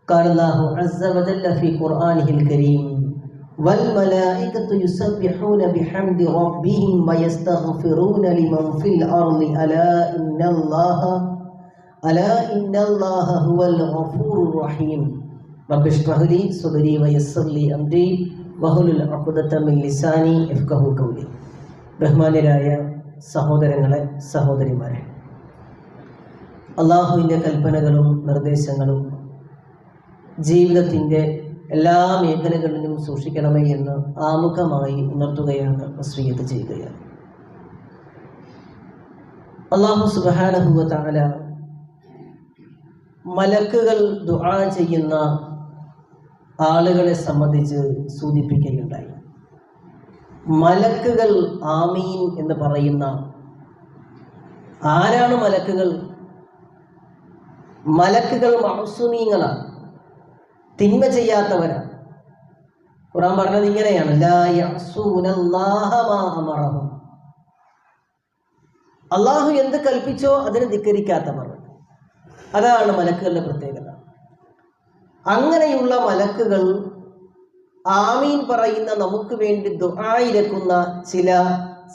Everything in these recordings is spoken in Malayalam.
قال الله عز وجل في قرآنه الكريم والملائكة يسبحون بحمد ربهم ويستغفرون لمن في الأرض ألا إن الله هو الغفور الرحيم رب اشرح لي صدري ويسر لي أمري واحلل عقدة من لساني يفقهوا قولي. ബഹുമാന്യരായ സഹോദരങ്ങളെ, സഹോദരിമാരെ, അള്ളാഹുവിൻ്റെ കൽപ്പനകളും നിർദ്ദേശങ്ങളും ജീവിതത്തിൻ്റെ എല്ലാ മേഖലകളിലും സൂക്ഷിക്കണമേ എന്ന് ആമുഖമായി ഉണർത്തുകയാണ്, വസിയ്യത്ത് ചെയ്യുകയാണ്. അല്ലാഹു സുബ്ഹാനഹു വ തആല മലക്കുകൾ ദുആ ചെയ്യുന്ന ആളുകളെ സംബന്ധിച്ച് സൂചിപ്പിക്കുകയുണ്ടായി. മലക്കുകൾ ആമീൻ എന്ന് പറയുന്ന ആരാണ് മലക്കുകൾ? മലക്കുകൾ മഅ്സൂമീങ്ങളാണ്, തിന്മ ചെയ്യാത്തവരാണ്. ഖുർആൻ പറഞ്ഞത് ഇങ്ങനെയാണ്, ലാ യഅ്സൂനല്ലാഹ മാ അമറഹും. അള്ളാഹു എന്ത് കൽപ്പിച്ചോ അതിനെ ധിക്കരിക്കാത്തവർ. അതാണ് മലക്കുകളുടെ പ്രത്യേകത. അങ്ങനെയുള്ള മലക്കുകൾ ആമീൻ പറയുന്ന നമുക്ക് വേണ്ടി ദുആ ഇരക്കുന്ന ചില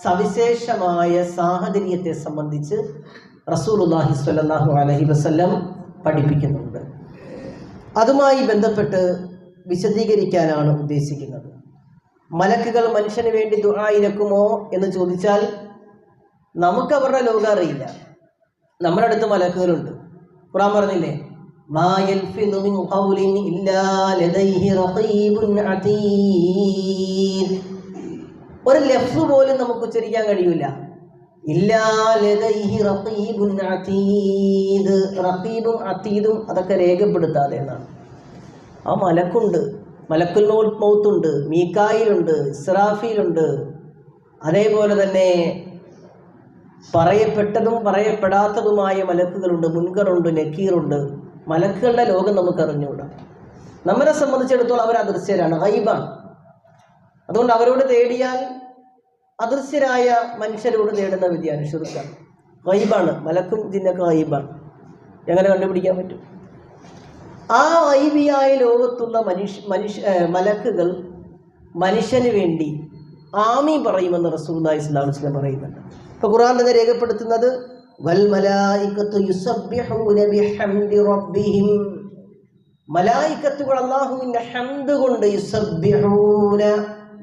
സവിശേഷമായ സാഹചര്യത്തെ സംബന്ധിച്ച് റസൂലുള്ളാഹി സ്വല്ലല്ലാഹു അലൈഹി വസല്ലം പഠിപ്പിക്കുന്നുണ്ട്. അതുമായി ബന്ധപ്പെട്ട് വിശദീകരിക്കാനാണ് ഉദ്ദേശിക്കുന്നത്. മലക്കുകൾ മനുഷ്യന് വേണ്ടി ദുആ ഇരക്കുമോ എന്ന് ചോദിച്ചാൽ നമുക്ക് അവരുടെ ലോകം അറിയില്ല. നമ്മുടെ അടുത്ത് മലക്കുകളുണ്ട്. ഖുർആൻ പറഞ്ഞില്ലേ, മാ യൽഫിദു മിൻ ഖൗലിൻ ഇല്ലാ ലദൈഹി റഖീബുൻ അതീദ്. ഒരു ലഫ്സ് പോലും നമുക്ക് ഉച്ചരിക്കാൻ കഴിയില്ല. ഇല്ലാ ലദൈഹി റഖീബുൻ അതീദ്. റഖീബും അതീദും അതൊക്കെ രേഖപ്പെടുത്താതെ എന്നാണ്. ആ മലക്കുണ്ട്, മലക്കുൽ മൗത്തുണ്ട്, മീകായിലുണ്ട്, ഇസ്രാഫീലുണ്ട്. അതേപോലെ തന്നെ പറയപ്പെട്ടതും പറയപ്പെടാത്തതുമായ മലക്കുകളുണ്ട്, മുൻകറുണ്ട്, നക്കീറുണ്ട്. മലക്കുകളുടെ ലോകം നമുക്ക് അറിഞ്ഞുകൂടാ. നമ്മളെ സംബന്ധിച്ചിടത്തോളം അവർ അദൃശ്യരാണ്, ഗൈബാണ്. അതുകൊണ്ട് അവരോട് തേടിയാൽ അദൃശ്യരായ മനുഷ്യരോട് തേടുന്ന വിദ്യയാണ് ശുർക്കാണ്. ഗൈബാണ്, മലക്കും ജിന്നൊക്കെ ഗൈബാണ്. എങ്ങനെ കണ്ടുപിടിക്കാൻ പറ്റും? ആ ഗൈബിയായ ലോകത്തുള്ള മലക്കുകൾ മനുഷ്യന് വേണ്ടി ആമീൻ പറയുമെന്ന് റസൂലുള്ളാഹി സ്വല്ലല്ലാഹു അലൈഹി വസല്ലം പറയുന്നുണ്ട്. ഇപ്പോൾ ഖുർആൻ തന്നെ രേഖപ്പെടുത്തുന്നത് വൽ മലായികത്തു യുസബ്ബിഹൂന ബിഹംദി റബ്ബിഹിം. മലായികത്തുകൾ അല്ലാഹുവിൻ്റെ ഹംദ് കൊണ്ട്, യുസബ്ബിഹൂന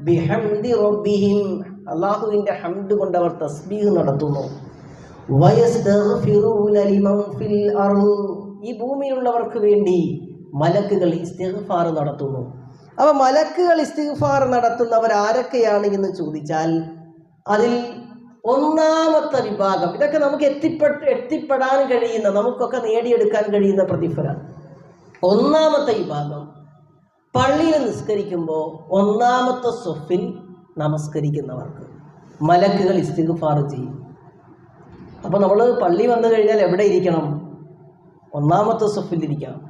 ബിഹംദി റബ്ബിഹിം, അല്ലാഹുവിൻ്റെ ഹംദ് കൊണ്ട് അവർ തസ്ബീഹ് നടത്തുന്നു. വയസ്തഗ്ഫിറൂന ലിമൻ ഫിൽ അർള്, ഈ ഭൂമിയിലുള്ളവർക്ക് വേണ്ടി മലക്കുകൾ ഇസ്തിഗ്ഫാർ നടത്തുന്നു. അപ്പോൾ മലക്കുകൾ ഇസ്തിഗ്ഫാർ നടത്തുന്നവർ ആരൊക്കെയാണ് എന്ന് ചോദിച്ചാൽ അതിൽ ഒന്നാമത്തെ വിഭാഗം, ഇതൊക്കെ നമുക്ക് എത്തിപ്പെടാൻ കഴിയുന്ന, നമുക്കൊക്കെ നേടിയെടുക്കാൻ കഴിയുന്ന പ്രതിഫലമാണ്. ഒന്നാമത്തെ വിഭാഗം പള്ളിയിൽ നിസ്കരിക്കുമ്പോൾ ഒന്നാമത്തെ സ്വഫിൽ നമസ്കരിക്കുന്നവർക്ക് മലക്കുകൾ ഇസ്തിഗ്ഫാർ ചെയ്യും. അപ്പോൾ നമ്മൾ പള്ളി വന്നു കഴിഞ്ഞാൽ എവിടെ ഇരിക്കണം? ഒന്നാമത്തെ സ്വഫിലിരിക്കണം.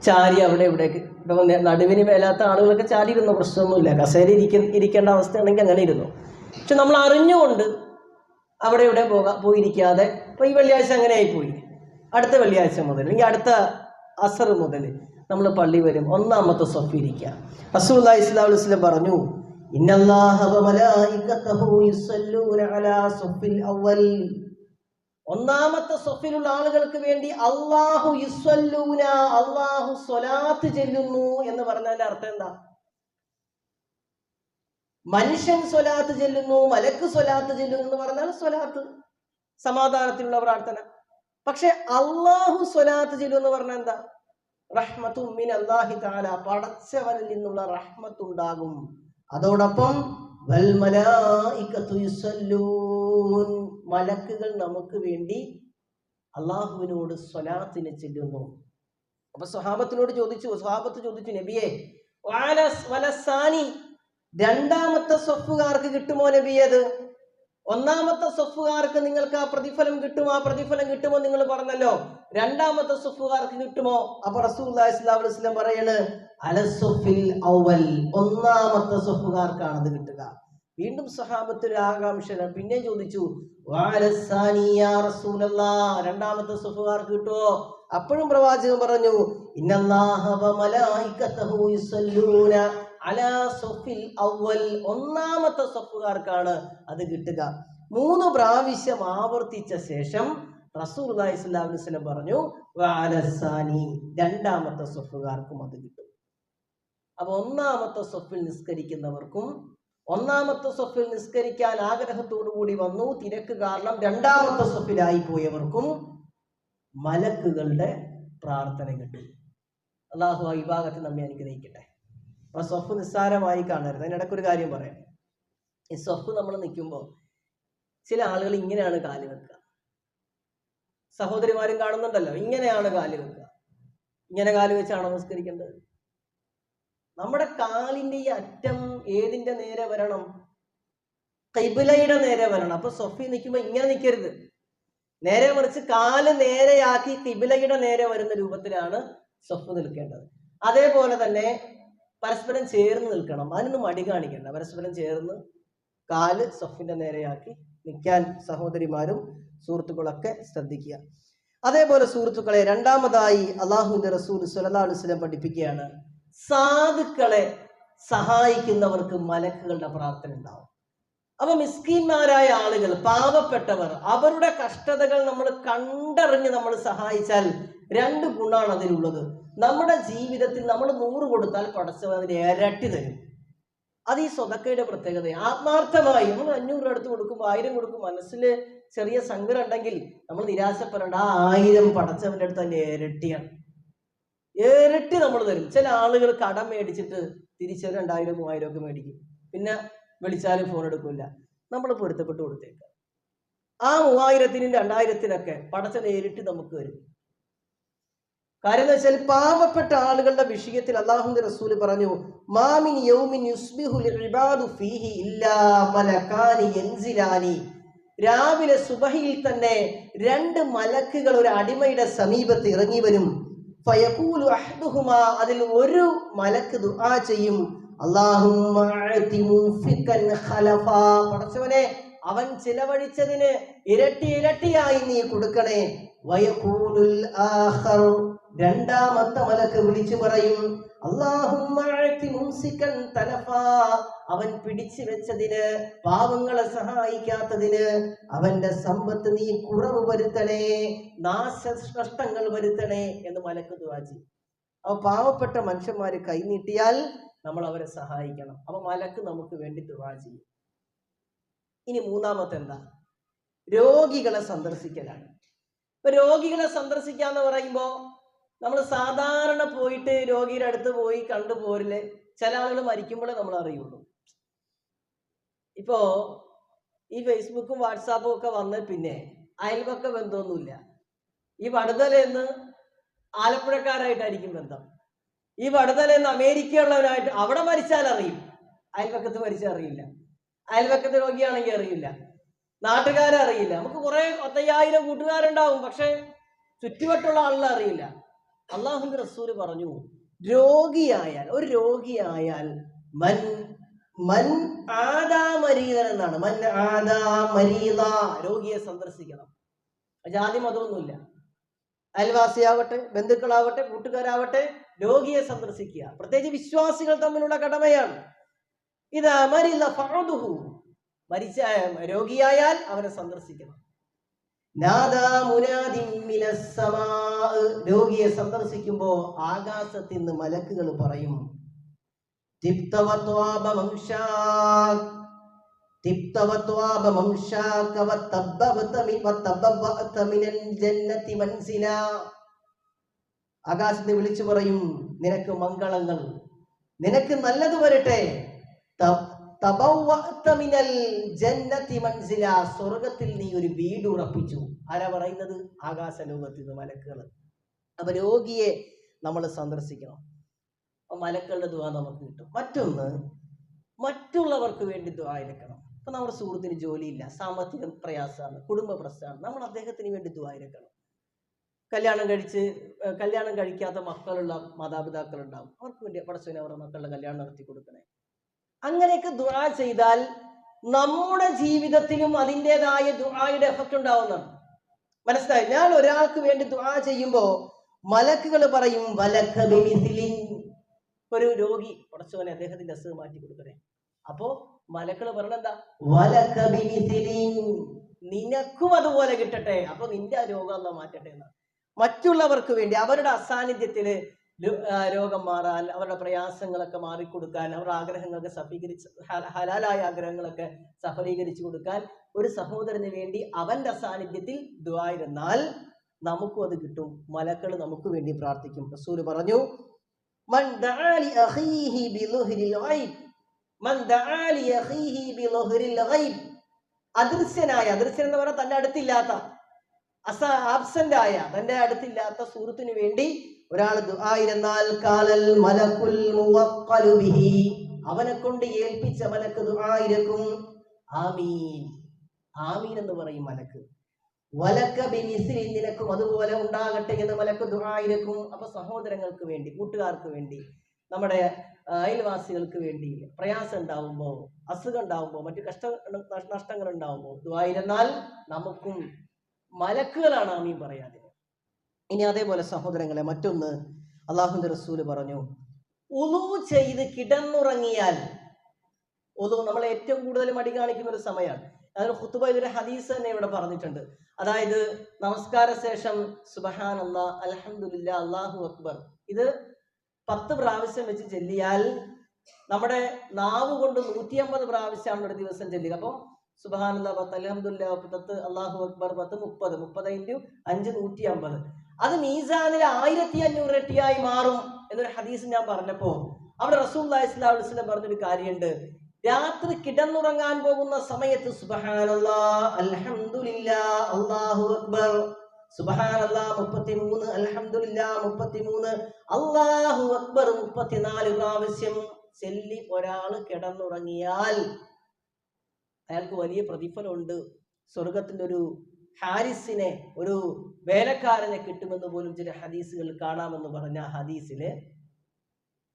ചാരി അവിടെ ഇവിടേക്ക്. ഇപ്പം നടുവിന് മേലാത്ത ആളുകളൊക്കെ ചാരി ഇരുന്നു, പ്രശ്നമൊന്നുമില്ല. കസേര ഇരിക്കേണ്ട അവസ്ഥയാണെങ്കിൽ അങ്ങനെ ഇരുന്നു. പക്ഷെ നമ്മൾ അറിഞ്ഞുകൊണ്ട് അവിടെ ഇവിടെ പോയിരിക്കാതെ, ഇപ്പോൾ ഈ വെള്ളിയാഴ്ച അങ്ങനെ ആയിപ്പോയി, അടുത്ത വെള്ളിയാഴ്ച മുതൽ അല്ലെങ്കിൽ അടുത്ത അസർ മുതൽ നമ്മൾ പള്ളി വരും, ഒന്നാമത്തെ സ്വഫ് ഇരിക്കുക. റസൂലുള്ളാഹി സ്വല്ലല്ലാഹു അലൈഹി വസല്ലം പറഞ്ഞു, ഇന്നല്ലാഹ വ മലായികതഹു യുസല്ലൂന അലാ സ്വഫിൽ അവ്വൽ. ഒന്നാമത്തെ സ്വഫിലുള്ള ആളുകൾക്ക് വേണ്ടി അല്ലാഹു യുസല്ലൂന, അല്ലാഹു സ്വലാത്ത് ചെല്ലുന്നു എന്ന് പറഞ്ഞാൽ അർത്ഥം എന്താ? മനുഷ്യൻ സ്വലാത്ത് ചെല്ലുന്നു, മലക്ക് സ്വലാത്ത് ചെല്ലുന്നു എന്ന് പറഞ്ഞാൽ സ്വലാത്ത്, സമാധാനത്തിലുള്ള പ്രാർത്ഥന. പക്ഷെ അല്ലാഹു സ്വലാത്ത് ചെല്ലുന്നു എന്ന് പറഞ്ഞാൽ എന്താ? റഹ്മത്തും മിൻ അല്ലാഹി തആല, പടച്ചവനിൽ നിന്നുള്ള റഹ്മത്തുണ്ടാകും. അതോടൊപ്പം വൽ മലായികതു യുസല്ലൂൻ, മലക്കുകൾ നമുക്ക് വേണ്ടി അള്ളാഹുവിനോട് സ്വലാത്തിന് ചെല്ലുന്നു. അപ്പൊ സ്വഹാബത്ത് ചോദിച്ചു, നബിയെ വലസാനി, രണ്ടാമത്തെ സ്വഫുകാർക്ക് കിട്ടുമോ നബിയത്? ഒന്നാമത്തെ സ്വഫുകാർക്ക് നിങ്ങൾക്ക് ആ പ്രതിഫലം കിട്ടുമോ നിങ്ങൾ പറഞ്ഞല്ലോ, രണ്ടാമത്തെ സ്വഫുകാർക്ക് കിട്ടുമോ? അപ്പൊ റസൂലുള്ളാഹി സ്വല്ലല്ലാഹു അലൈഹി വസല്ലം പറയാണ്, അലസ്വഫിൽ അവൽ, ഒന്നാമത്തെ സ്വഫുകാർക്കാണ് അത് കിട്ടുക. വീണ്ടും സഹാബത്തൊരു ആകാംക്ഷ പിന്നെ ചോദിച്ചു, രണ്ടാമത്തെ സ്വഫുകാർക്ക് കിട്ടുമോ? അപ്പോഴും പ്രവാചകൻ പറഞ്ഞു, ഇന്നല്ലാഹ വ മലായികതഹു യുസല്ലൂന അലാ സഫിൽ അവ്വൽ, ഒന്നാമത്തെ സഫുകാർക്കാണ് അത് കിട്ടുക. 3 പ്രാവശ്യം ആവർത്തിച്ച ശേഷം റസൂലുള്ളാഹി സ്വല്ലല്ലാഹു അലൈഹി വസല്ലം പറഞ്ഞു, വഅലസാനി, രണ്ടാമത്തെ സഫുകാർക്കും അത് കിട്ടും. അപ്പൊ ഒന്നാമത്തെ സഫിൽ നിസ്കരിക്കുന്നവർക്കും, ഒന്നാമത്തെ സഫിൽ നിസ്കരിക്കാൻ ആഗ്രഹത്തോടു കൂടി വന്നു, തിരക്ക് കാരണം രണ്ടാമത്തെ സഫിലായി പോയവർക്കും മലക്കുകളുടെ പ്രാർത്ഥന കിട്ടും. അല്ലാഹു ഈ ഭാഗത്ത് നമ്മെ അനുഗ്രഹിക്കട്ടെ. അപ്പൊ സഫ് നിസ്സാരമായി കാണരുത്. അതിനിടയ്ക്കൊരു കാര്യം പറയാം. ഈ സഫ് നമ്മൾ നിൽക്കുമ്പോൾ ചില ആളുകൾ ഇങ്ങനെയാണ് കാല് വെക്കുക. സഹോദരിമാരും കാണുന്നുണ്ടല്ലോ, ഇങ്ങനെയാണ് കാല് വെക്കുക. ഇങ്ങനെ കാല് വെച്ചാണോ നമസ്കരിക്കേണ്ടത്? നമ്മുടെ കാലിന്റെ ഈ അറ്റം ഏതിന്റെ നേരെ വരണം? ഖിബ്ലയുടെ നേരെ വരണം. അപ്പൊ സഫി നിൽക്കുമ്പോൾ ഇങ്ങനെ നിൽക്കരുത്, നേരെ മറിച്ച് കാല് നേരെയാക്കി ഖിബ്ലയുടെ നേരെ വരുന്ന രൂപത്തിലാണ് സഫ് നിൽക്കേണ്ടത്. അതേപോലെ തന്നെ പരസ്പരം ചേർന്ന് നിൽക്കണം. അതിനൊന്നും മടി കാണിക്കണ്ട. പരസ്പരം ചേർന്ന് കാല് സഫിന്റെ നേരെയാക്കി നിൽക്കാൻ സഹോദരിമാരും സുഹൃത്തുക്കളൊക്കെ ശ്രദ്ധിക്കുക. അതേപോലെ സുഹൃത്തുക്കളെ, രണ്ടാമതായി അള്ളാഹുവിന്റെ റസൂൽ സ്വല്ലല്ലാഹു അലൈഹി വസല്ലം പഠിപ്പിക്കുകയാണ്, സാധുക്കളെ സഹായിക്കുന്നവർക്ക് മലക്കുകളുടെ പ്രാർത്ഥന ഉണ്ടാവും. അപ്പൊ മിസ്കീന്മാരായ ആളുകൾ, പാവപ്പെട്ടവർ, അവരുടെ കഷ്ടതകൾ നമ്മൾ കണ്ടറിഞ്ഞ് നമ്മൾ സഹായിച്ചാൽ 2 ഗുണമാണ് അതിലുള്ളത്. നമ്മുടെ ജീവിതത്തിൽ നമ്മൾ 100 കൊടുത്താൽ പടച്ചവൻ അതിന് ഇരട്ടി തരും. അത് ഈ സ്വതക്കയുടെ പ്രത്യേകത. ആത്മാർത്ഥമായി നമ്മൾ 500 അടുത്ത് കൊടുക്കുമ്പോൾ 1000 കൊടുക്കും. മനസ്സിൽ ചെറിയ സങ്കടം ഉണ്ടെങ്കിൽ നമ്മൾ നിരാശപ്പെടേണ്ട. ആ 1000 പടച്ചവന്റെ അടുത്ത് തന്നെ ഇരട്ടിയാണ്. ഇരട്ടി നമ്മൾ തരും. ചില ആളുകൾ കടം മേടിച്ചിട്ട് തിരിച്ച് 2000 3000 ഒക്കെ മേടിക്കും. പിന്നെ വിളിച്ചാലും ഫോൺ എടുക്കില്ല. നമ്മൾ പൊരുത്തപ്പെട്ട് കൊടുത്തേക്കാം. ആ 3000-നും 2000-നൊക്കെ പടച്ചവൻ ഇരട്ടി നമുക്ക് വരും. കാര്യം എന്ന് വെച്ചാൽ പാവപ്പെട്ട ആളുകളുടെ വിഷയത്തിൽ അല്ലാഹുവിന്റെ റസൂല് പറഞ്ഞു, മാമിൻ യൗമിൻ യുസ്ബിഹുൽ ഇബാദു ഫീഹി ഇല്ലാ മലകാനി യൻസിലാനി. രാവിലെ സുബഹിയിൽ തന്നെ 2 മലക്കുകൾ ഒരു അടിമയുടെ സമീപത്ത് ഇറങ്ങി വരും. ഫയഖൂലു അഹ്ദുഹുമാ, അതിൽ ഒരു മലക്ക് ദുആ ചെയ്യും, അല്ലാഹുമ്മ അഅതി മുൻഫികൻ ഖലഫാ, പടച്ചവനെ അവൻ ചിലവഴിച്ചതിന് ഇരട്ടിയായി നീ കൊടുക്കണേ. വയഖൂലുൽ ആഖർ, രണ്ടാമത്തെ മലക്ക് വിളിച്ചു പറയും, അല്ലാഹുമ്മ അഅതി മുംസികൻ തലഫാ, അവൻ പിടിച്ചു വെച്ചതിന്, പാവങ്ങളെ സഹായിക്കാത്തതിന് അവന്റെ സമ്പത്ത് നീ കുറവ് വരുത്തണേ, നാശനഷ്ടങ്ങൾ വരുത്തണേ എന്ന് മലക്ക് ദുആ ചെയ്യും. അപ്പൊ പാവപ്പെട്ട മനുഷ്യന്മാര് കൈനീട്ടിയാൽ നമ്മൾ അവരെ സഹായിക്കണം. അപ്പൊ മലക്ക് നമുക്ക് വേണ്ടി ദുആ ചെയ്യും. ഇനി മൂന്നാമത്തെ എന്താ? രോഗികളെ സന്ദർശിക്കലാണ്. ഇപ്പൊ രോഗികളെ സന്ദർശിക്കാന്ന് പറയുമ്പോ നമ്മൾ സാധാരണ പോയിട്ട് രോഗിയുടെ അടുത്ത് പോയി കണ്ടുപോരില്ലേ. ചില ആളുകൾ മരിക്കുമ്പോഴേ നമ്മൾ അറിയുള്ളൂ. ഇപ്പോ ഈ ഫേസ്ബുക്കും വാട്സാപ്പും ഒക്കെ വന്ന പിന്നെ അയൽപക്ക ബന്ധമൊന്നുമില്ല. ഈ വടുതലെന്ന് ആലപ്പുഴക്കാരായിട്ടായിരിക്കും ബന്ധം. ഈ വടുതലെന്ന് അമേരിക്കയുള്ളവരായിട്ട്, അവിടെ മരിച്ചാൽ അറിയും, അയൽപക്കത്ത് മരിച്ചാൽ അറിയില്ല. അയൽപക്കത്ത് രോഗിയാണെങ്കിൽ അറിയില്ല, നാട്ടുകാരെ അറിയില്ല. നമുക്ക് കുറെ 5000 കൂട്ടുകാരുണ്ടാവും, പക്ഷെ ചുറ്റുവട്ടുള്ള ആളിനെ അറിയില്ല. അള്ളാഹുവിന്റെ റസൂല് പറഞ്ഞു, ഒരു രോഗിയായാൽ മൻ മൻ ആദാ മരീദൻ എന്നാണ്. മൻ ആദാ മരീദ, രോഗിയെ സന്ദർശിക്കണം. ജാതി മതമൊന്നുമില്ല. അയൽവാസിയാവട്ടെ, ബന്ധുക്കളാവട്ടെ, കൂട്ടുകാരാവട്ടെ, രോഗിയെ സന്ദർശിക്കുക. പ്രത്യേകിച്ച് വിശ്വാസികൾ തമ്മിലുള്ള കടമയാണ്. ഇതാ മരിദ ഫഅദുഹു, മരിച്ച രോഗിയായാൽ അവനെ സന്ദർശിക്കണം. നാദാ മുനാദിൻ മിനസ് സമാ, രോഗിയെ സന്ദർശിക്കുമ്പോ ആകാശത്തിൽ നിന്ന് മലക്കുകൾ പറയും, തിബ്ത വത്വാബ മംശാക്, തിബ്ത വത്വാബ മംശാക വതബ്ബഅത മിനൽ ജന്നതി മൻസിലാ. ആകാശത്തെ വിളിച്ചു പറയും, നിനക്ക് മംഗളങ്ങൾ, നിനക്ക് നല്ലത് വരട്ടെ. സ്വർഗത്തിൽ നീ ഒരു വീട് ഉറപ്പിച്ചു. ആരാ പറയുന്നത്? ആകാശ ലോകത്തിൽ നിന്ന് മലക്കുകൾ. അപ്പൊ രോഗിയെ നമ്മൾ സന്ദർശിക്കണം. അപ്പൊ മലക്കളുടെ ദുആ നമുക്ക് കിട്ടും. മറ്റൊന്ന്, മറ്റുള്ളവർക്ക് വേണ്ടി ദുആ എടുക്കണം. ഇപ്പൊ നമ്മുടെ സുഹൃത്തിന് ജോലിയില്ല, സാമ്പത്തിക പ്രയാസമാണ്, കുടുംബ പ്രശ്നമാണ്, നമ്മൾ അദ്ദേഹത്തിന് വേണ്ടി ദുആ എടുക്കണം. കല്യാണം കഴിക്കാത്ത മക്കളുള്ള മാതാപിതാക്കൾ ഉണ്ടാവും, അവർക്ക് വേണ്ടി പടച്ചവനെ അവരുടെ മക്കളുടെ കല്യാണം നടത്തി കൊടുക്കണേ. അങ്ങനെയൊക്കെ ദുആ ചെയ്താൽ നമ്മുടെ ജീവിതത്തിലും അതിൻ്റെതായ ദുആയുടെ എഫക്റ്റ് ഉണ്ടാവുന്നതാണ്. മനസ്സിലായി? ഞാൻ ഒരാൾക്ക് വേണ്ടി ദുആ ചെയ്യുമ്പോൾ മലക്കുകൾ പറയും വലക ബിമിസ്ലിൻ. ഒരു രോഗി പടച്ചോനെ അദ്ദേഹത്തിന്റെ അസുഖം മാറ്റി കൊടുക്കണേ. അപ്പോ മലക്കുകൾ പറഞ്ഞ എന്താ? വലക ബിമിസ്ലിൻ, നിനക്കും അതുപോലെ കിട്ടട്ടെ. അപ്പൊ നിന്റെ ആ രോഗം അല്ലാഹ് മാറ്റട്ടെ എന്നാണ്. മറ്റുള്ളവർക്ക് വേണ്ടി അവരുടെ അസാന്നിധ്യത്തില് രോഗം മാറാൻ, അവരുടെ പ്രയാസങ്ങളൊക്കെ മാറിക്കൊടുക്കാൻ, അവരുടെ ആഗ്രഹങ്ങളൊക്കെ ഹലാലായ ആഗ്രഹങ്ങളൊക്കെ സഫലീകരിച്ചു കൊടുക്കാൻ ഒരു സഹോദരന് വേണ്ടി അവന്റെ അസാന്നിധ്യത്തിൽ ദുആ ഇരുന്നാൽ നമുക്കും അത് കിട്ടും. മലക്കൾ നമുക്ക് വേണ്ടി പ്രാർത്ഥിക്കും. റസൂൽ പറഞ്ഞു, മൻ ദഅ ലി അഖീഹി ബിളുഹ്രിൽ ഗൈബ്, മൻ ദഅ ലി അഖീഹി ബിളുഹ്രിൽ ഗൈബ്. അദൃശ്യനായ, അദൃശ്യൻ എന്ന് പറഞ്ഞാൽ തന്റെ അടുത്തില്ലാത്ത, ആബ്സെന്റ് ആയ, തന്റെ അടുത്തില്ലാത്ത സുഹൃത്തിന് വേണ്ടി ഒരാൾ ദുആ ഇരുന്നാൽ ഖാലൽ മലക്കുൽ മുവക്കലു ബിഹി, അവനെ കൊണ്ട് ഏൽപ്പിച്ച മലക്ക് ദുആ ഇരക്കും ആമീൻ, ആമീൻ എന്ന് പറയും മലക്ക്. വലക ബിമിസ്ലി, നിനക്കും അതുപോലെ ഉണ്ടാകട്ടെ എന്ന് മലക്ക് ദുആ ഇരക്കും. അപ്പൊ സഹോദരങ്ങൾക്ക് വേണ്ടി, കൂട്ടുകാർക്ക് വേണ്ടി, നമ്മുടെ അയൽവാസികൾക്ക് വേണ്ടി പ്രയാസം ഉണ്ടാവുമ്പോൾ, അസുഖം ഉണ്ടാവുമ്പോൾ, മറ്റു നഷ്ടങ്ങൾ ഉണ്ടാവുമ്പോൾ ദുആ ഇരുന്നാൽ നമുക്കും മലക്കുകളാണ് ആമീൻ പറയാതെ. ഇനി അതേപോലെ സഹോദരങ്ങളെ, മറ്റൊന്ന് അല്ലാഹുവിന്റെ റസൂല് പറഞ്ഞു, ഉളൂ ചെയ്ത് കിടന്നുറങ്ങിയാൽ, ഉളൂ നമ്മൾ ഏറ്റവും കൂടുതൽ മടി കാണിക്കുന്ന ഒരു സമയമാണ്. അതിന് ഖുതുബയിലെ ഹദീസ് തന്നെ ഇവിടെ പറഞ്ഞിട്ടുണ്ട്. അതായത് നമസ്കാര ശേഷം സുബ്ഹാനല്ലാഹ്, അൽഹംദുലില്ലാഹ്, അല്ലാഹു അക്ബർ, ഇത് 10 പ്രാവശ്യം വെച്ച് ചൊല്ലിയാൽ നമ്മുടെ നാവ് കൊണ്ട് 150 പ്രാവശ്യമാണ് ഒരു ദിവസം ചൊല്ലുക. അപ്പം സുബ്ഹാനല്ലാഹ് 10, അൽഹംദുലില്ലാഹ് 10, അല്ലാഹു അക്ബർ 10, 30, 30 × 5 150. അത് മീസാനിൽ 1500 ഇരട്ടിയായി മാറും എന്നൊരു ഹദീസ് ഞാൻ പറഞ്ഞപ്പോ അവിടെ റസൂലുള്ളാഹി സ്വല്ലല്ലാഹു അലൈഹി വസല്ലം പറഞ്ഞൊരു കാര്യമുണ്ട്. രാത്രി കിടന്നുറങ്ങാൻ പോകുന്ന സമയത്ത് സുബ്ഹാനല്ലാഹ്, അൽഹംദുലില്ലാഹ്, അല്ലാഹു അക്ബർ, സുബ്ഹാനല്ലാഹ് 33, അൽഹംദുലില്ലാഹ് 33, അല്ലാഹു അക്ബർ 34 പ്രാവശ്യം ചൊല്ലി ഒരാൾ കിടന്നുറങ്ങിയാൽ അയാൾക്ക് വലിയ പ്രതിഫലമുണ്ട്. സ്വർഗത്തിന്റെ ഒരു ഹാരിസിനെ, ഒരു വേലക്കാരനെ കിട്ടുമെന്ന് പോലും ചില ഹദീസുകൾ കാണാമെന്ന് പറഞ്ഞ ഹദീസില്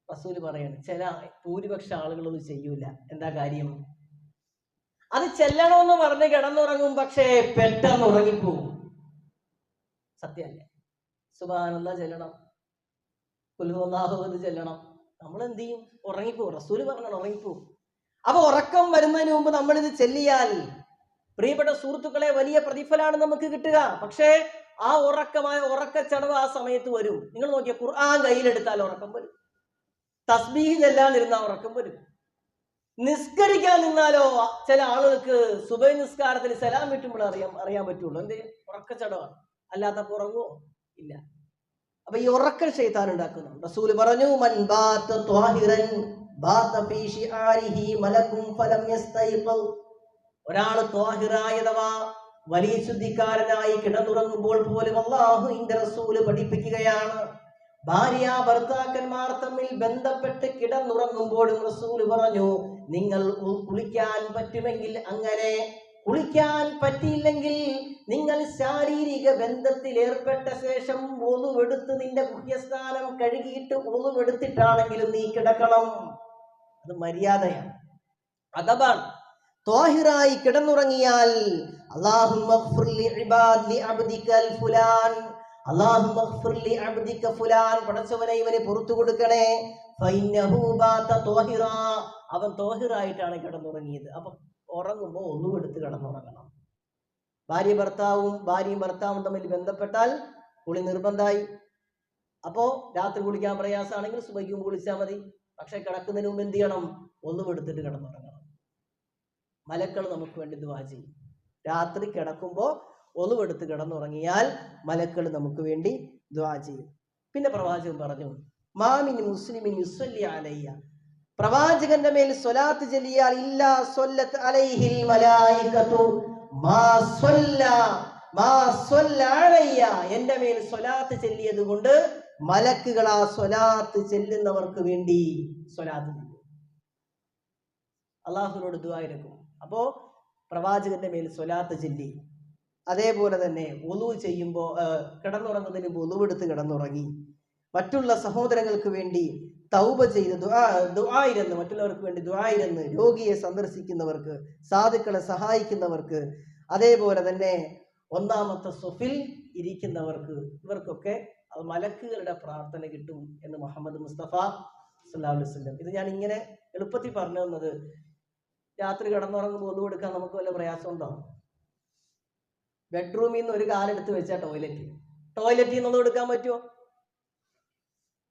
റസൂല് പറയാണ്, ചില ഭൂരിപക്ഷ ആളുകളൊന്നും ചെയ്യൂല. എന്താ കാര്യം? അത് ചെല്ലണമെന്ന് പറഞ്ഞ് കിടന്നുറങ്ങും, പക്ഷേ പെട്ടെന്ന് ഉറങ്ങിപ്പോകും. സത്യമല്ലേ? സുബ്ഹാനല്ലാഹ് ചെല്ലണം, ഖുൽ ഹുവല്ലാഹു അഹദ് ചെല്ലണം, നമ്മൾ എന്ത് ചെയ്യും? ഉറങ്ങിപ്പോകും. റസൂല് പറഞ്ഞാൽ ഉറങ്ങിപ്പോകും. അപ്പൊ ഉറക്കം വരുന്നതിന് മുമ്പ് നമ്മൾ ഇത് ചെല്ലിയാൽ പ്രിയപ്പെട്ട സുഹൃത്തുക്കളെ വലിയ പ്രതിഫലമാണ് നമുക്ക് കിട്ടുക. പക്ഷേ ആ ഉറക്കച്ചടവ് ആ സമയത്ത് വരും. നിങ്ങൾ നോക്കിയ ഖുർആൻ കയ്യിലെടുത്താൽ ഉറക്കം വരും, തസ്ബീഹ് ചെല്ലാതിരുന്നാൽ ഉറക്കം വരും, നിസ്കരിക്കാൻ നിന്നാലോ ചില ആളുകൾക്ക് സുബഹി നിസ്കാരത്തിൽ സലാം വിട്ടുമ്പോൾ അറിയാൻ പറ്റുള്ളൂ. എന്ത്? ഉറക്കച്ചടവാണ്. അല്ലാത്തപ്പോൾ ഉറങ്ങുമോ? ഇല്ല. അപ്പൊ ഈ ഉറക്കം ശൈത്താൻ ഉണ്ടാക്കുന്നു. റസൂൽ പറഞ്ഞു, മൻ ബാത ത്വാഹിറൻ ബാത ഫീ ശിആരിഹി മലകും ഫലം യസ്തൈഖൽ. ഒരാൾ ത്വാഹിറായതവാ വലിയ ശുദ്ധിക്കാരനായി കിടന്നുറങ്ങുമ്പോൾ പോലും അല്ലാഹുവിന്റെ റസൂല് പഠിപ്പിക്കുകയാണ്, ഭാര്യ ഭർത്താക്കന്മാർ തമ്മിൽ ബന്ധപ്പെട്ട് കിടന്നുറങ്ങുമ്പോഴും റസൂല് പറഞ്ഞു, നിങ്ങൾ കുളിക്കാൻ പറ്റുമെങ്കിൽ അങ്ങനെ, കുളിക്കാൻ പറ്റിയില്ലെങ്കിൽ നിങ്ങൾ ശാരീരിക ബന്ധത്തിൽ ഏർപ്പെട്ട ശേഷം ഒളുവെടുത്ത് നിന്റെ ഗുഹ്യസ്ഥാനം കഴുകിയിട്ട് ഒളുവെടുത്തിട്ടാണെങ്കിലും നീ കിടക്കണം. അത് മര്യാദയാണ്, അദബാണ്. ത്വാഹിറായി കിടന്നുറങ്ങിയാൽ അല്ലാഹുമ്മ ഗ്ഫിർ ലി ഇബാദി ലി അബ്ദിക ഫുലാൻ, അല്ലാഹുമ്മ ഗ്ഫിർ ലി അബ്ദിക ഫുലാൻ, പടച്ചവനെ ഇവനെ പുറത്തു കൊടുക്കണേ, ഫഇന്നഹു ബാത ത്വാഹിറാ, അവൻ ത്വാഹിറായിട്ടാണ് കിടന്നുറങ്ങിയത്. അപ്പൊ ഉറങ്ങുമ്പോൾ ഒന്നുമെടുത്ത് കിടന്നുറങ്ങണം. ഭാര്യയും ഭർത്താവും തമ്മിൽ ബന്ധപ്പെട്ടാൽ കുളി നിർബന്ധമായി. അപ്പോ രാത്രി കുളിക്കാൻ പ്രയാസമാണെങ്കിൽ സുബഹിക്കും കുളിച്ചാൽ മതി. പക്ഷെ കിടക്കുന്നതിന് മുമ്പ് എന്ത് ചെയ്യണം? ഒന്നുമെടുത്തിട്ട് കിടന്നുറങ്ങണം. മലക്കൾ നമുക്ക് വേണ്ടി ദുആ ചെയ്യും. രാത്രി കിടക്കുമ്പോൾ ഒന്നുമെടുത്ത് കിടന്നുറങ്ങിയാൽ മലക്കൾ നമുക്ക് വേണ്ടി ദുആ ചെയ്യും. പിന്നെ പ്രവാചകൻ പറഞ്ഞു, മാമിൻ മുസ്ലിമിൻ യുസല്ലി അലയ്യ, പ്രവാചകന്റെ മേൽ സ്വലാത്ത് ചൊല്ലിയാൽ ഇല്ലാ സ്വല്ലത്ത് അലൈഹിൽ മലായികതു മാ സ്വല്ല അലയ്യ, എന്റെ മേൽ സ്വലാത്ത് ചൊല്ലിയത് കൊണ്ട് മലക്കുകൾ ആ സ്വലാത്ത് ചെല്ലുന്നവർക്ക് വേണ്ടി സ്വലാത്ത് ചെയ്യും. അള്ളാഹുവിനോട് ദുആ ഇരക്കും. അപ്പോ പ്രവാചകന്റെ മേൽ സ്വലാത്ത് ചൊല്ലി, അതേപോലെ തന്നെ വുളു ചെയ്യുമ്പോൾ കിടന്നുറങ്ങുന്നതിന് മുമ്പ് വുളുവെടുത്ത് കിടന്നുറങ്ങി, മറ്റുള്ള സഹോദരങ്ങൾക്ക് വേണ്ടി തൗബ ചെയ്ത് ദുആ ഇരുന്ന്, മറ്റുള്ളവർക്ക് വേണ്ടി ദുആ ഇരുന്ന്, രോഗിയെ സന്ദർശിക്കുന്നവർക്ക്, സാധുക്കളെ സഹായിക്കുന്നവർക്ക്, അതേപോലെ തന്നെ ഒന്നാമത്തെ സ്വഫിൽ ഇരിക്കുന്നവർക്ക്, ഇവർക്കൊക്കെ അത് മലക്കുകളുടെ പ്രാർത്ഥന കിട്ടും എന്ന് മുഹമ്മദ് മുസ്തഫ സല്ലല്ലാഹു അലൈഹി വസല്ലം. ഇത് ഞാൻ ഇങ്ങനെ എളുപ്പത്തിൽ പറഞ്ഞു തന്നത്, രാത്രി കിടന്നുറങ്ങുമ്പോൾ ഒന്നു കൊടുക്കാൻ നമുക്ക് വല്ല പ്രയാസമുണ്ടോ? ബെഡ്റൂമിൽ നിന്ന് ഒരു കാലെടുത്ത് വെച്ചാൽ ടോയ്ലറ്റിൽ നിന്ന് ഒന്നും എടുക്കാൻ പറ്റുമോ?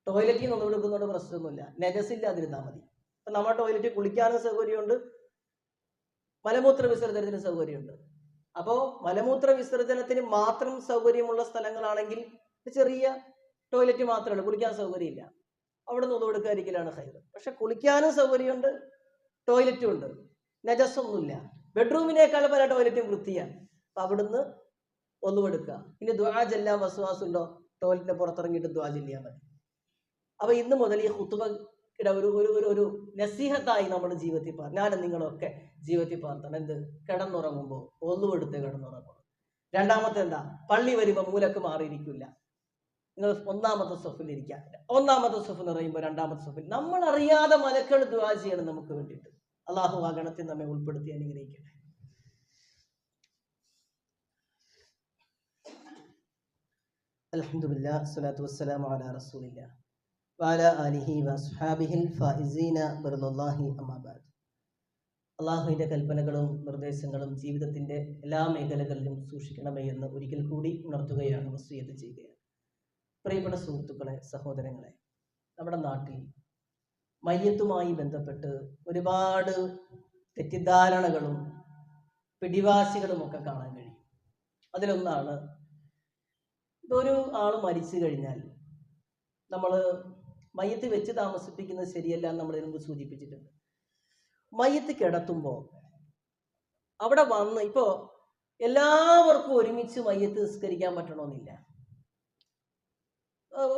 ടോയ്ലറ്റിൽ നിന്ന് ഒന്നും എടുക്കുന്നതുകൊണ്ട് പ്രശ്നമൊന്നുമില്ല, നെജസില്ലാതിരുന്നാൽ മതി. ഇപ്പം നമ്മുടെ ടോയ്ലറ്റിൽ കുളിക്കാനും സൗകര്യമുണ്ട്, മലമൂത്ര വിസർജനത്തിന് സൗകര്യമുണ്ട്. അപ്പോൾ മലമൂത്ര വിസർജനത്തിന് മാത്രം സൗകര്യമുള്ള സ്ഥലങ്ങളാണെങ്കിൽ ചെറിയ ടോയ്ലറ്റ് മാത്രമേ ഉള്ളൂ, കുളിക്കാൻ സൗകര്യമില്ല, അവിടെ നിന്ന് ഒന്നും എടുക്കാതിരിക്കലാണ് ഹൈർ. പക്ഷെ കുളിക്കാനും സൗകര്യമുണ്ട്, ടോയ്ലറ്റും ഉണ്ട്, നജസ്സൊന്നുമില്ല. ബെഡ്റൂമിനേക്കാൾ പല ടോയ്ലറ്റും വൃത്തിയാണ്. അപ്പം അവിടുന്ന് ഒന്നും എടുക്കുക. ഇനി ദുആ ചെല്ലാൻ വസ്വാസം ഉണ്ടോ? ടോയ്ലറ്റിന്റെ പുറത്തിറങ്ങിയിട്ട് ദുആ ചെല്ലിയാൽ മതി. അപ്പൊ ഇന്ന് മുതൽ ഈ ഖുതുബയുടെ ഒരു നസീഹത്തായി നമ്മുടെ ജീവിതത്തിൽ ഞാനും നിങ്ങളൊക്കെ ജീവിതത്തിൽ പ്രാർത്ഥന എന്ത്? കിടന്നുറങ്ങുമ്പോൾ ഒന്നും എടുത്ത് കിടന്നുറങ്ങും. രണ്ടാമത്തെ എന്താ? പള്ളി വരുമ്പോൾ മൂലക്ക് മാറിയിരിക്കില്ല, നിങ്ങൾ ഒന്നാമത്തെ സൊഫിൽ ഇരിക്കുക. ഒന്നാമത്തെ സൊഫ് എന്ന് പറയുമ്പോൾ രണ്ടാമത്തെ സൊഫിൽ നമ്മൾ അറിയാതെ മലക്കൾ ദുആ ചെയ്യണം നമുക്ക് വേണ്ടിയിട്ട്. അള്ളാഹു ആ ഗണത്തിൽ നമ്മെ ഉൾപ്പെടുത്തി അനുഗ്രഹിക്കട്ടെ. അൽഹംദുലില്ലാഹ് സ്വലാത്തു വസ്സലാമു അലാ റസൂലില്ലാഹ് വഅലാ ആലിഹി വഅസ്ഹാബിഹിൽ ഫായിസീന ബിറളില്ലാഹി അമ്മാ ബഅദ്. അള്ളാഹുവിൻ്റെ കൽപ്പനകളും നിർദ്ദേശങ്ങളും ജീവിതത്തിൻ്റെ എല്ലാ മേഖലകളിലും സൂക്ഷിക്കണമേ എന്ന് ഒരിക്കൽ കൂടി ഉണർത്തുകയാണ്, വസിയ്യത്ത് ചെയ്യുകയാണ്. പ്രിയപ്പെട്ട സുഹൃത്തുക്കളെ, സഹോദരങ്ങളെ, നമ്മുടെ നാട്ടിൽ മയ്യത്തുമായി ബന്ധപ്പെട്ട് ഒരുപാട് തെറ്റിദ്ധാരണകളും പിടിവാശികളും ഒക്കെ കാണാൻ കഴിയും. അതിലൊന്നാണ്, ഒരു ആൾ മരിച്ചു കഴിഞ്ഞാൽ നമ്മൾ മയ്യത്ത് വെച്ച് താമസിപ്പിക്കുന്നത് ശരിയല്ല എന്ന് നമ്മൾ മുമ്പ് സൂചിപ്പിച്ചിട്ടുണ്ട്. മയ്യത്ത് കിടത്തുമ്പോൾ അവിടെ വന്ന് ഇപ്പോൾ എല്ലാവർക്കും ഒരുമിച്ച് മയ്യത്ത് നിസ്കരിക്കാൻ പറ്റണമെന്നില്ല.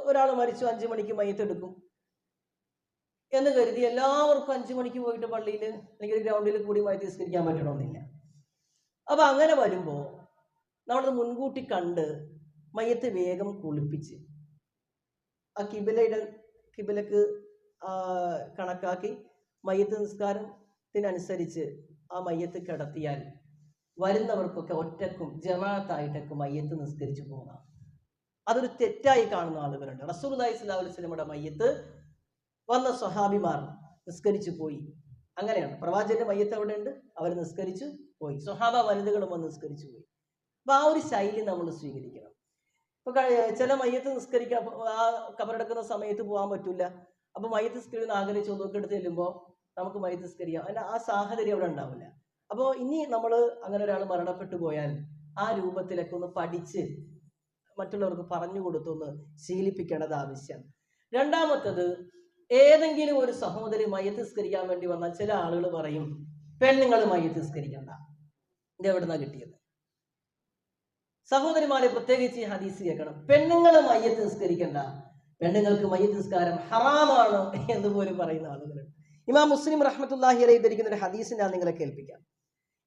ഒരാൾ മരിച്ചു 5 മണിക്ക് മയ്യത്ത് എടുക്കും എന്ന് കരുതി എല്ലാവർക്കും 5 മണിക്ക് പോയിട്ട് പള്ളിയിൽ അല്ലെങ്കിൽ ഗ്രൗണ്ടിൽ കൂടി മയ്യത്ത് നിസ്കരിക്കാൻ പറ്റണമെന്നില്ല. അപ്പം അങ്ങനെ വരുമ്പോൾ നമ്മളത് മുൻകൂട്ടി കണ്ട് മയ്യത്ത് വേഗം കുളിപ്പിച്ച് ആ കിബിലക്ക് കണക്കാക്കി മയ്യത്ത് നിസ്കാരത്തിനനുസരിച്ച് ആ മയ്യത്ത് കിടത്തിയാൽ വരുന്നവർക്കൊക്കെ ഒറ്റക്കും ജമാഅത്തായിട്ടൊക്കെ മയ്യത്ത് നിസ്കരിച്ചു പോകാം. അതൊരു തെറ്റായി കാണുന്ന ആളുകളുണ്ട്. റസൂലുള്ളാഹി സ്വല്ലല്ലാഹു അലൈഹി വസല്ലമയുടെ മയ്യത്ത് വന്ന സ്വഹാബിമാർ നിസ്കരിച്ചു പോയി. അങ്ങനെയാണ്, പ്രവാചകന്റെ മയ്യത്ത് അവിടെ ഉണ്ട്, അവർ നിസ്കരിച്ചു പോയി. സ്വഹാബ വനിതകളും വന്ന് നിസ്കരിച്ചു പോയി. അപ്പൊ ആ ഒരു ശൈലി നമ്മൾ സ്വീകരിക്കണം. ഇപ്പൊ ചില മയ്യത്ത് നിസ്കരിക്കാൻ ആ കബറടക്കുന്ന സമയത്ത് പോകാൻ പറ്റില്ല. അപ്പൊ മയ്യത്ത് നിസ്കരിക്കുന്ന ആഗ്രഹിച്ച് ഒന്നുക്കെടുത്ത് ചെല്ലുമ്പോൾ നമുക്ക് മയ്യത്ത് നിസ്കരിക്കാം, അതിന്റെ ആ സാഹചര്യം അവിടെ ഉണ്ടാവില്ല. അപ്പോൾ ഇനി നമ്മൾ അങ്ങനെ ഒരാൾ മരണപ്പെട്ടു പോയാൽ ആ രൂപത്തിലൊക്കെ ഒന്ന് പഠിച്ച് മറ്റുള്ളവർക്ക് പറഞ്ഞു കൊടുത്തൊന്ന് ശീലിപ്പിക്കേണ്ടത് ആവശ്യം. രണ്ടാമത്തത്, ഏതെങ്കിലും ഒരു സഹോദരി മയ്യത്ത് നിസ്കരിക്കാൻ വേണ്ടി വന്നാൽ ചില ആളുകൾ പറയും പെണ്ണുങ്ങൾ മയ്യത്ത് നിസ്കരിക്കണ്ട. ഇത് എവിടുന്നാ കിട്ടിയത്? സഹോദരിമാരെ പ്രത്യേകിച്ച് ഈ ഹദീസ് കേൾക്കണം. പെണ്ണുങ്ങൾ മയ്യത്ത് നിസ്കരിക്കണ്ട, പെണ്ണുങ്ങൾക്ക് മയ്യത്ത് നിസ്കാരം ഹറാമാണ് എന്ന് പോലും പറയുന്ന ആളുകളുണ്ട്. ഇമാം മുസ്ലിം റഹ്മത്തുള്ളാഹി അലൈഹി ധരിക്കുന്ന ഒരു ഹദീസ് ഞാൻ നിങ്ങളെ കേൾപ്പിക്കാം.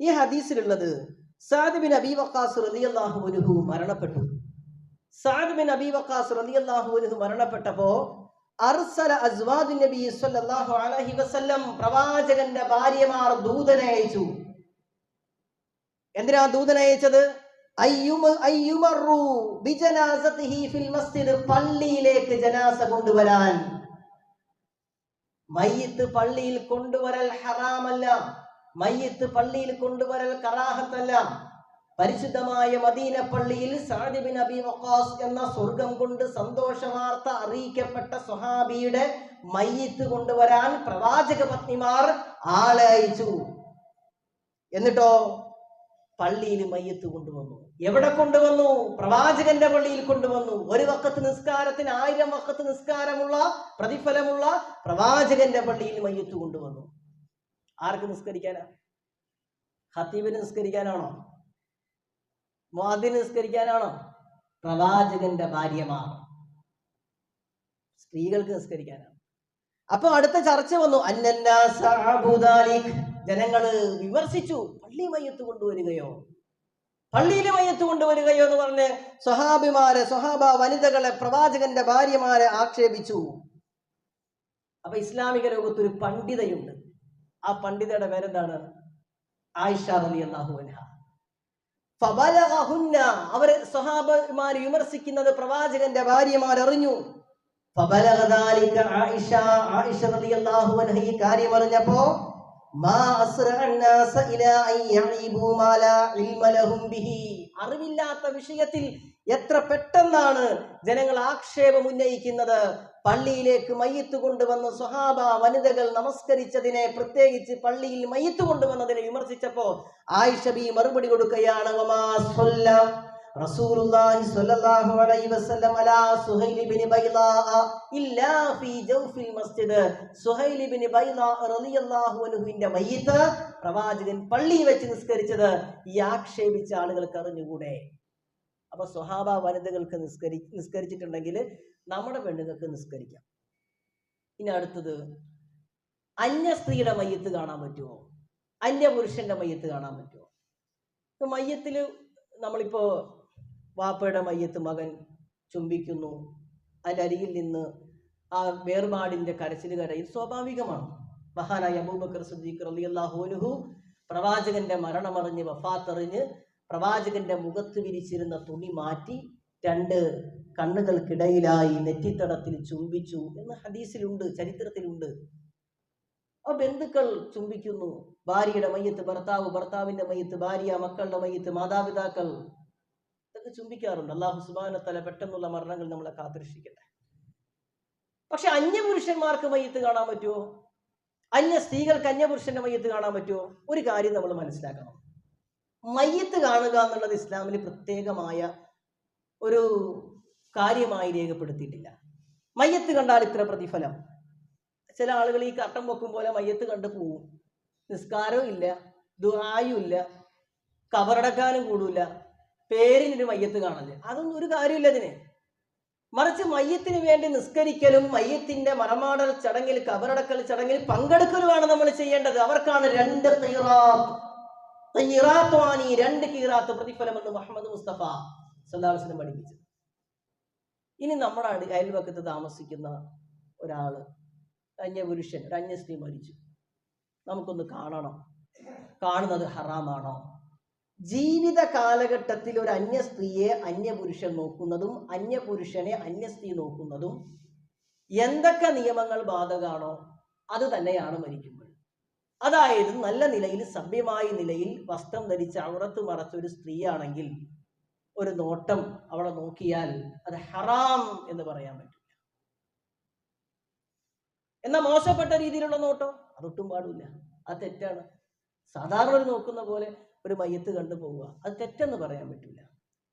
ഈ ഹദീസിലുള്ളത് സഅദ് ബിൻ അബീ വഖാസ് റളിയല്ലാഹു അൻഹു മരണപ്പെട്ടു. സഅദ് ബിൻ അബീ വഖാസ് റളിയല്ലാഹു അൻഹു മരണപ്പെട്ടപ്പോ അർസല അസ്വാജുൻ നബി സ്വല്ലല്ലാഹു അലൈഹി വസല്ലം, പ്രവാചകന്റെ ഭാര്യമാർ ദൂതനെ അയച്ചു. എന്തിനാ ദൂതനെ അയച്ചത്? പള്ളിയിലേക്ക് ജനാസ കൊണ്ടുവരാൻ. മയ്യിത്ത് പള്ളിയിൽ കൊണ്ടുവരൽ ഹറാമല്ല, മയ്യിത്ത് പള്ളിയിൽ കൊണ്ടുവരൽ കറാഹത്തല്ല. പരിശുദ്ധമായ മദീന പള്ളിയിൽ സഅദ് ബിൻ അബീ വഖാസ് എന്ന സ്വർഗം കൊണ്ട് സന്തോഷവാർത്ത അറിയിക്കപ്പെട്ട സ്വഹാബിയുടെ മയ്യിത്ത് കൊണ്ടുവരാൻ പ്രവാചക പത്നിമാർ ആളെ അയച്ചു. എന്നിട്ടോ പള്ളിയിൽ മയ്യത്ത് കൊണ്ടുവന്നു. എവിടെ കൊണ്ടുവന്നു? പ്രവാചകന്റെ പള്ളിയിൽ കൊണ്ടുവന്നു. ഒരു വഖത്ത് നിസ്കാരത്തിന് 1000 വഖത്ത് നിസ്കാരമുള്ള പ്രതിഫലമുള്ള പ്രവാചകന്റെ പള്ളിയിൽ മയ്യത്ത് കൊണ്ടുവന്നു. ആർക്ക് നിസ്കരിക്കാനാ? ഖതീബിന് നിസ്കരിക്കാനാണോ? മുഅദ്ദിന് നിസ്കരിക്കാനാണോ? പ്രവാചകന്റെ ഭാര്യമാർ, സ്ത്രീകൾക്ക് നിസ്കരിക്കാനാണ്. അപ്പൊ അടുത്ത ചർച്ച വന്നു. ജനങ്ങള് വിമർശിച്ചു, പള്ളി മയ്യത്ത് കൊണ്ടുവരികയോ, പള്ളിയിലെ മയ്യത്ത് കൊണ്ടുവരികയോ എന്ന് പറഞ്ഞ് സ്വഹാബ വനിതകളെ, പ്രവാചകന്റെ ഭാര്യമാരെ ആക്ഷേപിച്ചു. അപ്പൊ ഇസ്ലാമിക ലോകത്തൊരു പണ്ഡിതയുണ്ട്. ആ പണ്ഡിതയുടെ പേരെന്താണ്? ആയിഷ റളിയല്ലാഹു അൻഹ. ഫബലഗഹുന്ന, അവര് സ്വഹാബമാർ വിമർശിക്കുന്നത് പ്രവാചകന്റെ ഭാര്യമാർ അറിഞ്ഞു. ഫബലഗ ദാലിക ആയിഷ, ആയിഷ റളിയല്ലാഹു അൻഹ ഈ കാര്യം അറിഞ്ഞപ്പോ മാ അസ്റഅ നാസ ഇലാ അൻ യഈബു മാ ലാ ഇൽമ ലഹും ബിഹി, അറിവില്ലാത്ത വിഷയത്തിൽ എത്ര പെട്ടെന്നാണ് ജനങ്ങൾ ആക്ഷേപം ഉന്നയിക്കുന്നത്. പള്ളിയിലേക്ക് മയ്യിത്ത് കൊണ്ടുവന്ന് സ്വഹാബ വനിതകൾ നമസ്കരിച്ചതിനെ, പ്രത്യേകിച്ച് പള്ളിയിൽ മയ്യിത്ത് കൊണ്ടുവന്നതിനെ വിമർശിച്ചപ്പോ ആയിഷ ബി മറുപടി കൊടുക്കുകയാണ്, വമാ സ്വല്ല റസൂലുള്ളാഹി സ്വല്ലല്ലാഹു അലൈഹി വസല്ലം അലാ സുഹൈൽ ഇബ്നു ബൈളാ ഇല്ലാ ഫീ ജൗഫിൽ മസ്ജിദ്. സുഹൈൽ ഇബ്നു ബൈളാ റളിയല്ലാഹു അൻഹുവിന്റെ മയ്യിത്ത് പ്രവാചകൻ പള്ളിയിൽ വെച്ച് നിസ്കരിച്ചത് ഈ ആക്ഷേപിച്ച ആളുകൾക്ക് അറിഞ്ഞുകൂടെ? അപ്പൊ സ്വഹാബ വനിതകൾക്ക് നിസ്കരിച്ചിട്ടുണ്ടെങ്കിൽ നമ്മുടെ പെണ്ണുങ്ങൾക്ക് നിസ്കരിക്കാം. ഇനി അടുത്തത്, അന്യ സ്ത്രീയുടെ മയ്യത്ത് കാണാൻ പറ്റുമോ? അന്യ പുരുഷന്റെ മയ്യത്ത് കാണാൻ പറ്റുമോ? മയ്യത്തിൽ നമ്മളിപ്പോ വാപ്പയുടെ മയ്യത്ത് മകൻ ചുംബിക്കുന്നു, അതിൻ്റെ അരികിൽ നിന്ന് ആ വേർപാടിന്റെ കരച്ചിൽ കരയിൽ സ്വാഭാവികമാണ്. മഹാനായ അബൂബക്കർ സിദ്ദീഖ് റളിയല്ലാഹു അൻഹു പ്രവാചകന്റെ മരണമറിഞ്ഞ് വഫാത്തറിഞ്ഞ് പ്രവാചകന്റെ മുഖത്ത് വിരിച്ചിരുന്ന തുണി മാറ്റി 2 കണ്ണുകൾക്കിടയിലായി നെറ്റിത്തടത്തിൽ ചുംബിച്ചു എന്ന് ഹദീസിലുണ്ട്, ചരിത്രത്തിലുണ്ട്. ആ ബന്ധുക്കൾ ചുംബിക്കുന്നു. ഭാര്യയുടെ മയ്യത്ത് ഭർത്താവ്, ഭർത്താവിന്റെ മയ്യത്ത് ഭാര്യ, മക്കളുടെ മയ്യത്ത് മാതാപിതാക്കൾ, ഇതൊക്കെ ചുംബിക്കാറുണ്ട്. അല്ലാഹു സുബ്ഹാനഹു വ തആല പെട്ടെന്നുള്ള മരണങ്ങൾ നമ്മളെ കാത്തുരക്ഷിക്കട്ടെ. പക്ഷെ അന്യപുരുഷന്മാർക്ക് മയ്യത്ത് കാണാൻ പറ്റുമോ? അന്യ സ്ത്രീകൾക്ക് അന്യപുരുഷന്റെ മയ്യത്ത് കാണാൻ പറ്റുമോ? ഒരു കാര്യം നമ്മൾ മനസ്സിലാക്കണം, മയ്യത്ത് കാണുക എന്നുള്ളത് ഇസ്ലാമിൽ പ്രത്യേകമായ ഒരു കാര്യമായി രേഖപ്പെടുത്തിയിട്ടില്ല. മയ്യത്ത് കണ്ടാൽ ഇത്ര പ്രതിഫലം. ചില ആളുകൾ ഈ കട്ടം വെക്കും പോലെ മയ്യത്ത് കണ്ടു പോവും. നിസ്കാരവും ഇല്ല, ദുആയും ഇല്ല, കബറടക്കാനും കൂടില്ല, പേരിനൊരു മയ്യത്ത് കാണല്. അതൊന്നും ഒരു കാര്യമില്ല ഇതിന്. മറിച്ച് മയ്യത്തിന് വേണ്ടി നിസ്കരിക്കലും മയ്യത്തിന്റെ മറമാടൽ ചടങ്ങിൽ, കബറടക്കൽ ചടങ്ങിൽ പങ്കെടുക്കലുമാണ് നമ്മൾ ചെയ്യേണ്ടത്. അവർക്കാണ് 2 ഖീറാത്ത് പ്രതിഫലം എന്ന് മുഹമ്മദ് മുസ്തഫ സല്ലല്ലാഹു അലൈഹി വസല്ലം പഠിപ്പിച്ചു. ഇനി നമ്മുടെ അയൽവക്കത്ത് താമസിക്കുന്ന ഒരാള്, അന്യപുരുഷൻ, ഒരു അന്യ സ്ത്രീ മരിച്ചു, നമുക്കൊന്ന് കാണണം. കാണുന്നത് ഹറാമാണോ? ജീവിത കാലഘട്ടത്തിൽ ഒരു അന്യ സ്ത്രീയെ അന്യപുരുഷൻ നോക്കുന്നതും അന്യപുരുഷനെ അന്യ സ്ത്രീ നോക്കുന്നതും എന്തൊക്കെ നിയമങ്ങൾ ബാധകമാണോ അത് തന്നെയാണ് മരിക്കുമ്പോൾ. അതായത് നല്ല നിലയിൽ, സഭ്യമായ നിലയിൽ വസ്ത്രം ധരിച്ച് ഔറത്ത് മറച്ച ഒരു സ്ത്രീയാണെങ്കിൽ ഒരു നോട്ടം അവളെ നോക്കിയാൽ അത് ഹറാം എന്ന് പറയാൻ പറ്റില്ല. എന്നാൽ മോശപ്പെട്ട രീതിയിലുള്ള നോട്ടം അതൊട്ടും പാടില്ല, അത് തെറ്റാണ്. സാധാരണ ഒരു നോക്കുന്ന പോലെ ഒരു മയ്യത്ത് കണ്ടു പോവുക, അത് തെറ്റെന്ന് പറയാൻ പറ്റില്ല.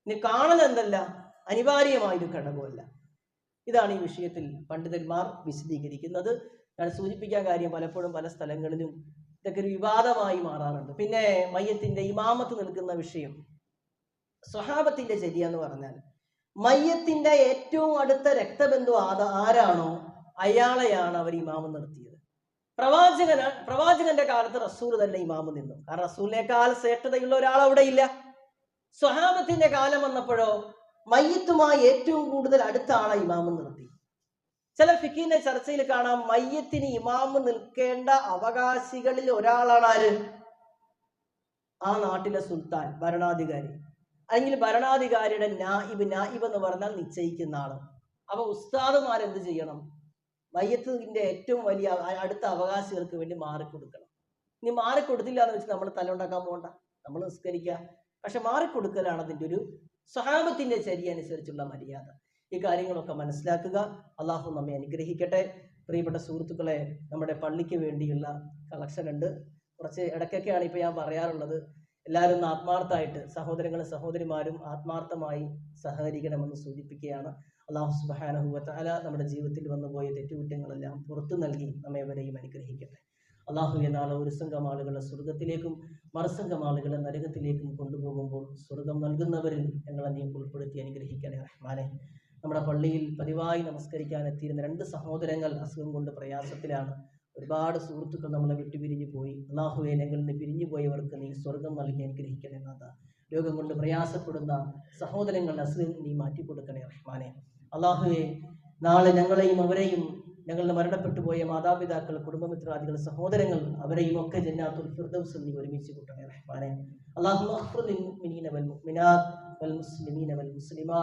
ഇനി കാണൽ എന്തല്ല, അനിവാര്യമായൊരു ഘടകമല്ല. ഇതാണ് ഈ വിഷയത്തിൽ പണ്ഡിതന്മാർ വിശദീകരിക്കുന്നത്. ഞാൻ സൂചിപ്പിക്കാൻ കാര്യം, പലപ്പോഴും പല സ്ഥലങ്ങളിലും ഇതൊക്കെ ഒരു വിവാദമായി മാറാറുണ്ട്. പിന്നെ മയ്യത്തിന്റെ ഇമാമത്ത് നിൽക്കുന്ന വിഷയം, സ്വഹാബത്തിന്റെ ചര്യ എന്ന് പറഞ്ഞാൽ മയ്യത്തിന്റെ ഏറ്റവും അടുത്ത രക്തബന്ധു ആരാണോ അയാളെയാണ് അവർ ഇമാമ് നിർത്തിയത്. പ്രവാചകന്റെ കാലത്ത് റസൂൽ തന്നെ ഇമാമ് നിന്നു. കാരണം റസൂലിനേക്കാൾ ശ്രേഷ്ഠതയുള്ള ഒരാൾ അവിടെ ഇല്ല. സ്വഹാബത്തിന്റെ കാലം വന്നപ്പോഴോ മയ്യത്തുമായി ഏറ്റവും കൂടുതൽ അടുത്ത ആളെ ഇമാമ് നിർത്തി. ചില ഫിഖിന്റെ ചർച്ചയിൽ കാണാം, മയ്യത്തിന് ഇമാമ് നിൽക്കേണ്ട അവകാശികളിൽ ഒരാളാണ് ആര്? ആ നാട്ടിലെ സുൽത്താൻ, ഭരണാധികാരി, അല്ലെങ്കിൽ ഭരണാധികാരിയുടെ നായിബ്. നായിബ് എന്ന് പറഞ്ഞാൽ നിശ്ചയിക്കുന്ന ആള്. അപ്പൊ ഉസ്താദുമാരെന്ത് ചെയ്യണം? മയ്യത്തിന്റെ ഏറ്റവും വലിയ അടുത്ത അവകാശികൾക്ക് വേണ്ടി മാറിക്കൊടുക്കണം. ഇനി മാറിക്കൊടുത്തില്ല എന്ന് വെച്ച് നമ്മൾ തലയുണ്ടാക്കാൻ പോകണ്ട, നമ്മൾ നിസ്കരിക്കുക. പക്ഷെ മാറിക്കൊടുക്കലാണ് അതിൻ്റെ ഒരു സ്വഹാബത്തിന്റെ ചര്യ അനുസരിച്ചുള്ള മര്യാദ. ഈ കാര്യങ്ങളൊക്കെ മനസ്സിലാക്കുക. അള്ളാഹു നമ്മെ അനുഗ്രഹിക്കട്ടെ. പ്രിയപ്പെട്ട സുഹൃത്തുക്കളെ, നമ്മുടെ പള്ളിക്ക് വേണ്ടിയുള്ള കളക്ഷൻ ഉണ്ട്. കുറച്ച് ഇടയ്ക്കൊക്കെയാണ് ഇപ്പോൾ ഞാൻ പറയാറുള്ളത്. എല്ലാവരും ഒന്ന് ആത്മാർത്ഥമായിട്ട്, സഹോദരങ്ങളും സഹോദരിമാരും ആത്മാർത്ഥമായി സഹകരിക്കണമെന്ന് സൂചിപ്പിക്കുകയാണ്. അള്ളാഹു സുബ്ഹാനഹു വ തആല നമ്മുടെ ജീവിതത്തിൽ വന്നുപോയ തെറ്റുകുറ്റങ്ങളെല്ലാം പുറത്തു നൽകി നമ്മെവരെയും അനുഗ്രഹിക്കട്ടെ. അള്ളാഹുവെ, നാളെ ഒരു സംഘം ആളുകളെ സ്വർഗത്തിലേക്കും മറുസംഘം ആളുകളെ നരകത്തിലേക്കും കൊണ്ടുപോകുമ്പോൾ സ്വർഗം നൽകുന്നവരിൽ ഞങ്ങളെ നീ ഉൾപ്പെടുത്തി അനുഗ്രഹിക്കണേ റഹ്മാനെ. നമ്മുടെ പള്ളിയിൽ പതിവായി നമസ്കരിക്കാൻ എത്തിയിരുന്ന 2 സഹോദരങ്ങൾ അസുഖം കൊണ്ട് പ്രയാസത്തിലാണ്. ഒരുപാട് സുഹൃത്തുക്കൾ നമ്മളെ വിട്ടുപിരിഞ്ഞു പോയി. അള്ളാഹുവെ, ഞങ്ങളിൽ നിന്ന് പിരിഞ്ഞു പോയവർക്ക് നീ സ്വർഗം നൽകി അനുഗ്രഹിക്കണേ നാഥ. രോഗം കൊണ്ട് പ്രയാസപ്പെടുന്ന സഹോദരങ്ങളുടെ അസുഖം നീ മാറ്റിക്കൊടുക്കണേ റഹ്മാനെ. അള്ളാഹുവെ, നാളെ ഞങ്ങളെയും അവരെയും ഞങ്ങളുടെ മരണപ്പെട്ടു പോയ മാതാപിതാക്കൾ, കുടുംബമിത്രാദികൾ, സഹോദരങ്ങൾ, അവരെയും ഒക്കെ ജന്നാത്തുൽ ഫിർദൗസിൽ നീ ഒരുമിച്ച് കൂട്ടണേ റഹ്മാനെ. അല്ലാഹുമ്മ ഗ്ഫിർ ലിൽ മുഅ്മിനീന വൽ മുഅ്മിനാത്ത് വൽ മുസ്ലിമീന വൽ മുസ്ലിമാത്ത്